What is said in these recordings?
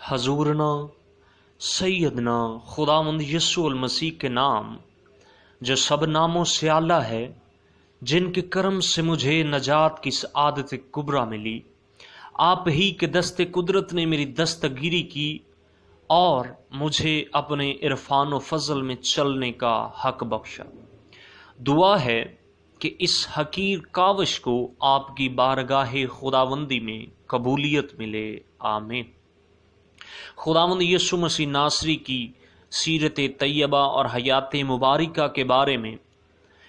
حضورنا سیدنا خداوند یسوع المسیح کے نام جو سب ناموں سے اعلیٰ ہے، جن کے کرم سے مجھے نجات کی سعادت کبریٰ ملی، آپ ہی کے دست قدرت نے میری دستگیری کی اور مجھے اپنے عرفان و فضل میں چلنے کا حق بخشا۔ دعا ہے کہ اس حقیر کاوش کو آپ کی بارگاہ خداوندی میں قبولیت ملے، آمین۔ خداوند یسوع مسیح ناصری کی سیرت طیبہ اور حیات مبارکہ کے بارے میں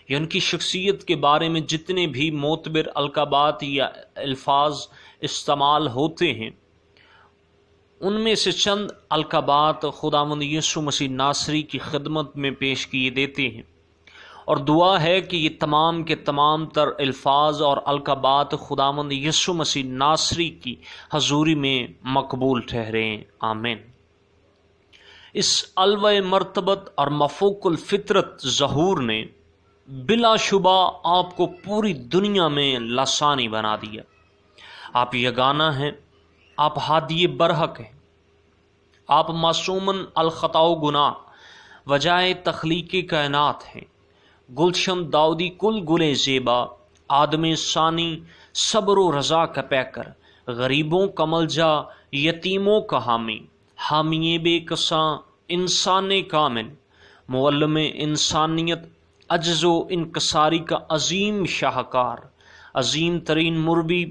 یا ان کی شخصیت کے بارے میں جتنے بھی معتبر القابات یا الفاظ استعمال ہوتے ہیں، ان میں سے چند القابات خداوند یسوع مسیح ناصری کی خدمت میں پیش کیے دیتے ہیں، اور دعا ہے کہ یہ تمام کے تمام تر الفاظ اور القابات خداوند یسوع مسیح ناصری کی حضوری میں مقبول ٹھہریں، آمین۔ اس علوہ مرتبت اور مفوق الفطرت ظہور نے بلا شبہ آپ کو پوری دنیا میں لسانی بنا دیا۔ آپ یگانہ ہیں، آپ ہادی برحق ہیں، آپ معصومن الخطا و گناہ وجائے تخلیق کائنات ہیں، گلشن داؤدی کل گل زیبا، آدم ثانی صبر و رضا کا پیکر، غریبوں کا ملجا، یتیموں کا حامی، حامی بے کساں، انسان کامل، معلم انسانیت، عجز و انکساری کا عظیم شاہکار، عظیم ترین مربی،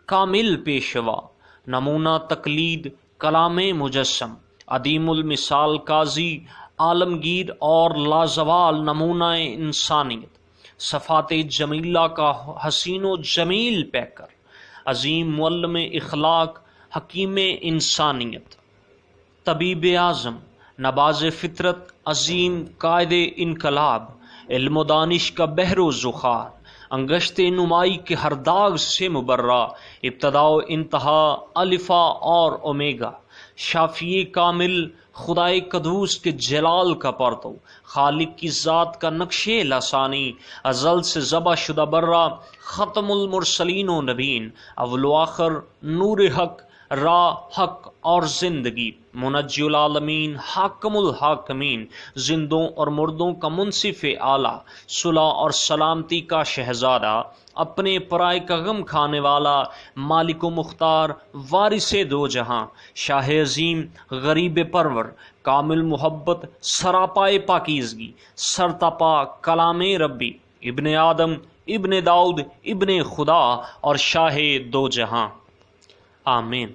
کامل پیشوا، نمونہ تقلید، کلام مجسم، عدیم المثال قاضی، عالمگیر اور لازوال نمونہ انسانیت، صفات جمیلہ کا حسین و جمیل پیکر، عظیم معلم اخلاق، حکیم انسانیت، طبیب اعظم، نباز فطرت، عظیم قائد انقلاب، علم و دانش کا بحر و ذخار، انگشت نمائی کے ہر داغ سے مبرہ، ابتدا و انتہا، الفا اور اومیگا، شافی کامل، خدائے قدوس کے جلال کا پرتو، خالق کی ذات کا نقش لسانی، ازل سے ذبح شدہ برہ، ختم المرسلین و نبین، اول و آخر، نور حق، راہ حق اور زندگی، منجی العالمین، حاکم الحاکمین، زندوں اور مردوں کا منصف اعلیٰ، صلح اور سلامتی کا شہزادہ، اپنے پرائے کا غم کھانے والا، مالک و مختار، وارث دو جہاں، شاہ عظیم، غریب پرور، کامل محبت، سراپائے پاکیزگی، سرتپا کلام ربی، ابن آدم، ابن داؤد، ابن خدا اور شاہ دو جہاں، آمین۔